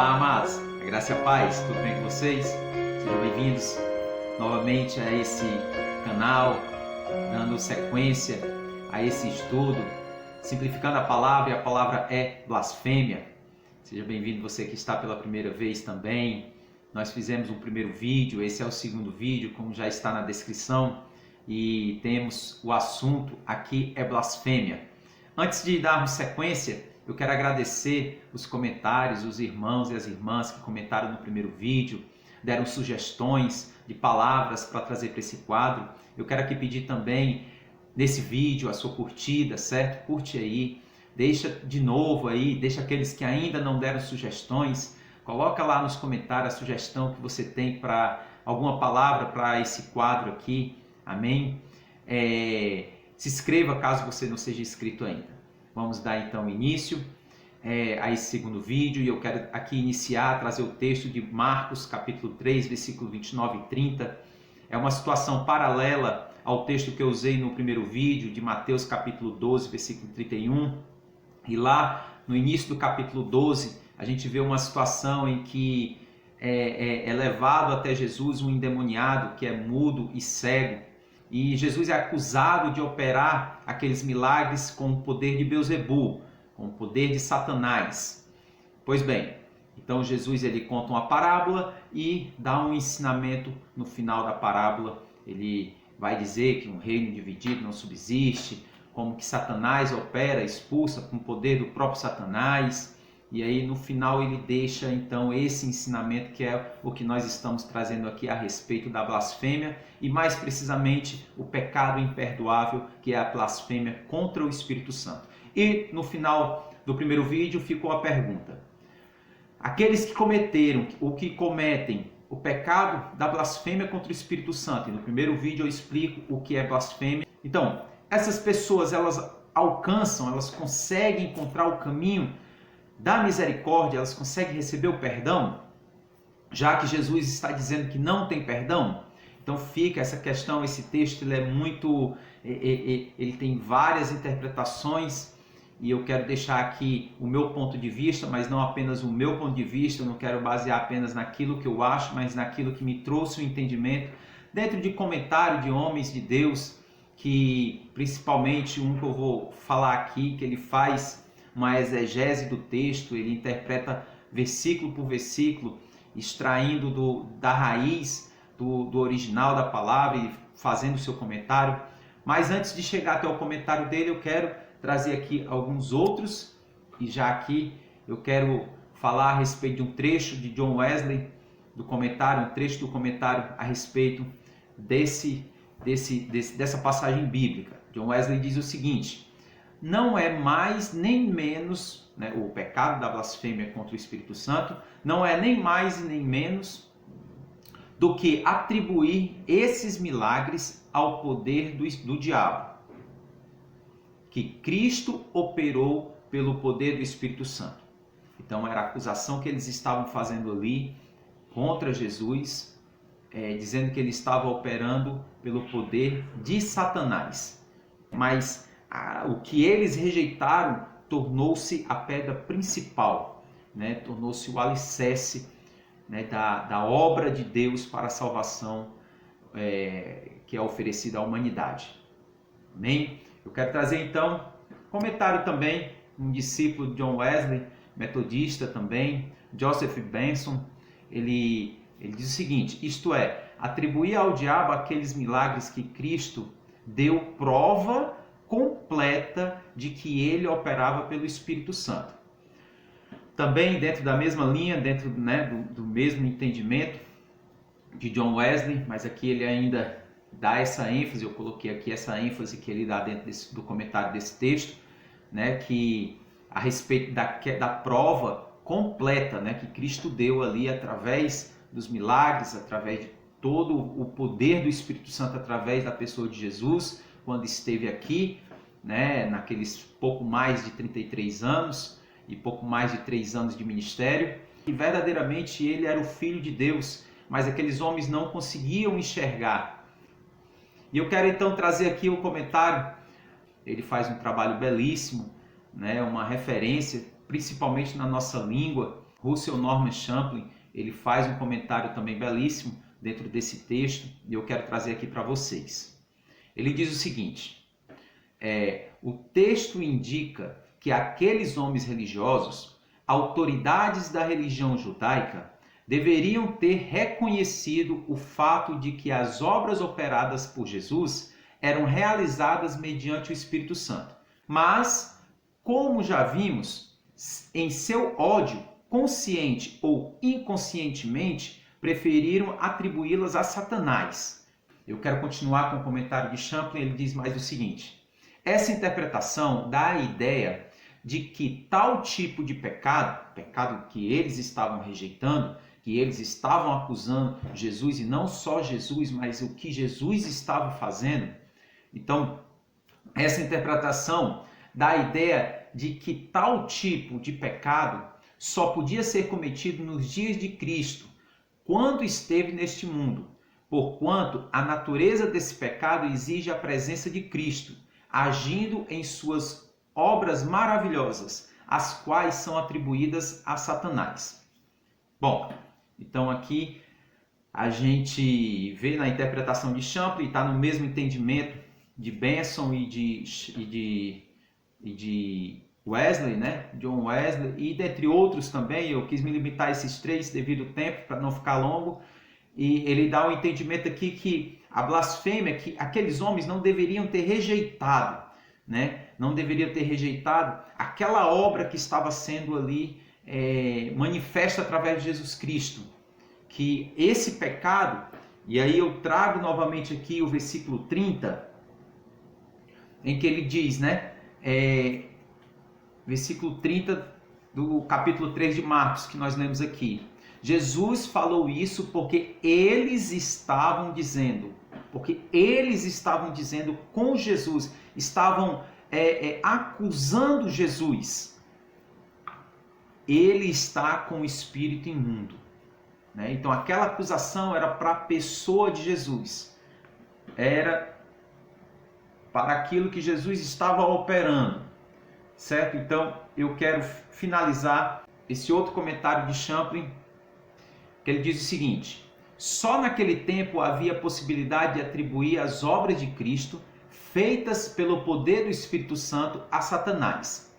Olá, amados, a graça e a paz, tudo bem com vocês? Sejam bem-vindos novamente a esse canal, dando sequência a esse estudo, simplificando a palavra, e a palavra é blasfêmia. Seja bem-vindo você que está pela primeira vez também. Nós fizemos um primeiro vídeo, esse é o segundo vídeo, como já está na descrição, e temos o assunto aqui é blasfêmia. Antes de darmos sequência, eu quero agradecer os comentários, os irmãos e as irmãs que comentaram no primeiro vídeo, deram sugestões de palavras para trazer para esse quadro. Eu quero aqui pedir também nesse vídeo a sua curtida, certo? Curte aí, deixa de novo aí, deixa aqueles que ainda não deram sugestões, coloca lá nos comentários a sugestão que você tem para alguma palavra para esse quadro aqui, amém? Se inscreva caso você não seja inscrito ainda. Vamos dar então início a esse segundo vídeo, e eu quero aqui iniciar, trazer o texto de Marcos capítulo 3, versículo 29 e 30. É uma situação paralela ao texto que eu usei no primeiro vídeo, de Mateus capítulo 12, versículo 31. E lá no início do capítulo 12, a gente vê uma situação em que é levado até Jesus um endemoniado que é mudo e cego. E Jesus é acusado de operar aqueles milagres com o poder de Beelzebul, com o poder de Satanás. Pois bem, então Jesus ele conta uma parábola e dá um ensinamento no final da parábola. Ele vai dizer que um reino dividido não subsiste, como que Satanás opera, expulsa com o poder do próprio Satanás. E aí no final ele deixa então esse ensinamento que é o que nós estamos trazendo aqui a respeito da blasfêmia e mais precisamente o pecado imperdoável, que é a blasfêmia contra o Espírito Santo. E no final do primeiro vídeo ficou a pergunta: aqueles que cometeram ou que cometem o pecado da blasfêmia contra o Espírito Santo, e no primeiro vídeo eu explico o que é blasfêmia. Então, essas pessoas elas alcançam, elas conseguem encontrar o caminho da misericórdia, elas conseguem receber o perdão, já que Jesus está dizendo que não tem perdão? Então fica essa questão, esse texto ele é muito, ele tem várias interpretações, e eu quero deixar aqui o meu ponto de vista, mas não apenas o meu ponto de vista, eu não quero basear apenas naquilo que eu acho, mas naquilo que me trouxe o entendimento, dentro de comentário de homens de Deus, que principalmente um que eu vou falar aqui, que ele faz uma exegese do texto, ele interpreta versículo por versículo, extraindo da raiz do original da palavra e fazendo o seu comentário. Mas antes de chegar até o comentário dele, eu quero trazer aqui alguns outros, e já aqui eu quero falar a respeito de um trecho de John Wesley, do comentário, um trecho do comentário a respeito dessa passagem bíblica. John Wesley diz o seguinte: não é mais nem menos, né, o pecado da blasfêmia contra o Espírito Santo, não é nem mais e nem menos do que atribuir esses milagres ao poder do diabo, que Cristo operou pelo poder do Espírito Santo. Então era a acusação que eles estavam fazendo ali contra Jesus, dizendo que ele estava operando pelo poder de Satanás. Mas o que eles rejeitaram tornou-se a pedra principal, né? Tornou-se o alicerce, né, da obra de Deus para a salvação que é oferecida à humanidade. Amém? Eu quero trazer então comentário também, um discípulo de John Wesley, metodista também, Joseph Benson, ele diz o seguinte: isto é, atribuir ao diabo aqueles milagres que Cristo deu prova completa de que ele operava pelo Espírito Santo. Também dentro da mesma linha, dentro, né, do mesmo entendimento de John Wesley, mas aqui ele ainda dá essa ênfase, eu coloquei aqui essa ênfase que ele dá dentro do comentário desse texto, né, que a respeito da prova completa, né, que Cristo deu ali através dos milagres, através de todo o poder do Espírito Santo, através da pessoa de Jesus, quando esteve aqui, né, naqueles pouco mais de 33 anos e pouco mais de 3 anos de ministério, e verdadeiramente ele era o Filho de Deus, mas aqueles homens não conseguiam enxergar. E eu quero então trazer aqui o comentário, ele faz um trabalho belíssimo, né, uma referência, principalmente na nossa língua, Russell Norman Champlin, ele faz um comentário também belíssimo dentro desse texto e eu quero trazer aqui para vocês. Ele diz o seguinte: o texto indica que aqueles homens religiosos, autoridades da religião judaica, deveriam ter reconhecido o fato de que as obras operadas por Jesus eram realizadas mediante o Espírito Santo. Mas, como já vimos, em seu ódio, consciente ou inconscientemente, preferiram atribuí-las a Satanás. Eu quero continuar com o comentário de Champlin. Ele diz mais o seguinte: essa interpretação dá a ideia de que tal tipo de pecado, pecado que eles estavam rejeitando, que eles estavam acusando Jesus, e não só Jesus, mas o que Jesus estava fazendo. Então, essa interpretação dá a ideia de que tal tipo de pecado só podia ser cometido nos dias de Cristo, quando esteve neste mundo, porquanto a natureza desse pecado exige a presença de Cristo, agindo em suas obras maravilhosas, as quais são atribuídas a Satanás. Bom, então aqui a gente vê na interpretação de Champlin, está no mesmo entendimento de Benson e de Wesley, né? John Wesley, e dentre outros também. Eu quis me limitar a esses três devido ao tempo, para não ficar longo. E ele dá o entendimento aqui que a blasfêmia, que aqueles homens não deveriam ter rejeitado, né? Não deveriam ter rejeitado aquela obra que estava sendo ali manifesta através de Jesus Cristo. Que esse pecado, e aí eu trago novamente aqui o versículo 30, em que ele diz, né? Versículo 30 do capítulo 3 de Marcos, que nós lemos aqui. Jesus falou isso porque eles estavam dizendo com Jesus, estavam acusando Jesus. Ele está com o espírito imundo. Né? Então aquela acusação era para a pessoa de Jesus. Era para aquilo que Jesus estava operando. Certo? Então eu quero finalizar esse outro comentário de Champlin, que ele diz o seguinte: só naquele tempo havia possibilidade de atribuir as obras de Cristo, feitas pelo poder do Espírito Santo, a Satanás.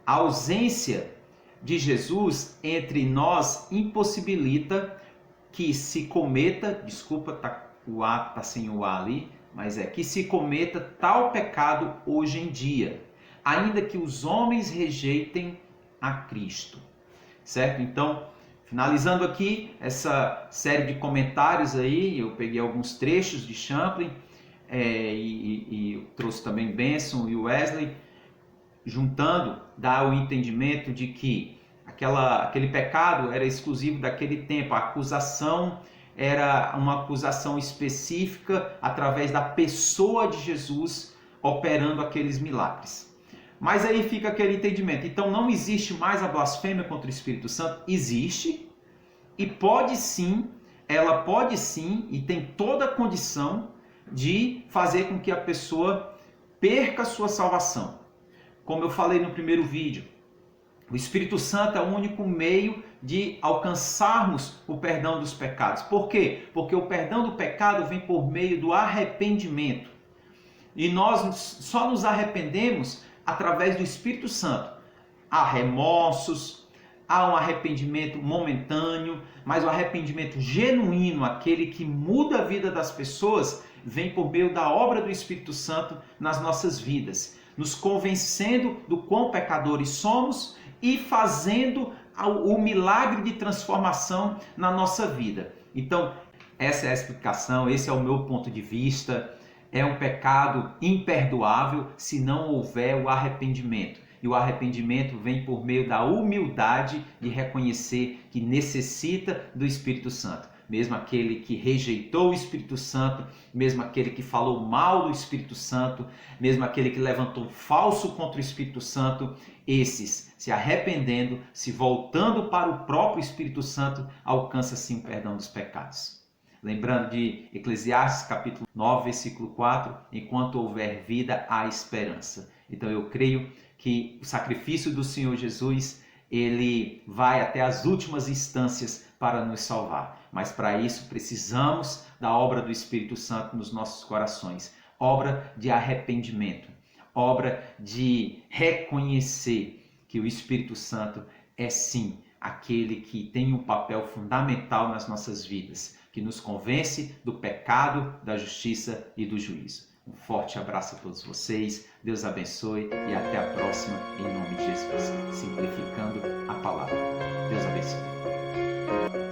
A ausência de Jesus entre nós impossibilita que se cometa, o A está sem o A ali, mas que se cometa tal pecado hoje em dia, ainda que os homens rejeitem a Cristo. Certo? Então, finalizando aqui essa série de comentários aí, eu peguei alguns trechos de Champlin e trouxe também Benson e Wesley, juntando, dá o entendimento de que aquele pecado era exclusivo daquele tempo. A acusação era uma acusação específica através da pessoa de Jesus operando aqueles milagres. Mas aí fica aquele entendimento. Então não existe mais a blasfêmia contra o Espírito Santo? Existe. E ela pode sim, e tem toda a condição de fazer com que a pessoa perca a sua salvação. Como eu falei no primeiro vídeo, o Espírito Santo é o único meio de alcançarmos o perdão dos pecados. Por quê? Porque o perdão do pecado vem por meio do arrependimento. E nós só nos arrependemos através do Espírito Santo. Há remorsos, há um arrependimento momentâneo, mas o arrependimento genuíno, aquele que muda a vida das pessoas, vem por meio da obra do Espírito Santo nas nossas vidas, nos convencendo do quão pecadores somos e fazendo o milagre de transformação na nossa vida. Então, essa é a explicação, esse é o meu ponto de vista. É um pecado imperdoável se não houver o arrependimento. E o arrependimento vem por meio da humildade de reconhecer que necessita do Espírito Santo. Mesmo aquele que rejeitou o Espírito Santo, mesmo aquele que falou mal do Espírito Santo, mesmo aquele que levantou falso contra o Espírito Santo, esses, se arrependendo, se voltando para o próprio Espírito Santo, alcança sim o perdão dos pecados. Lembrando de Eclesiastes capítulo 9, versículo 4, enquanto houver vida, há esperança. Então eu creio que o sacrifício do Senhor Jesus ele vai até as últimas instâncias para nos salvar. Mas para isso precisamos da obra do Espírito Santo nos nossos corações. Obra de arrependimento, obra de reconhecer que o Espírito Santo é sim aquele que tem um papel fundamental nas nossas vidas, que nos convence do pecado, da justiça e do juízo. Um forte abraço a todos vocês, Deus abençoe e até a próxima, em nome de Jesus. Simplificando a palavra. Deus abençoe.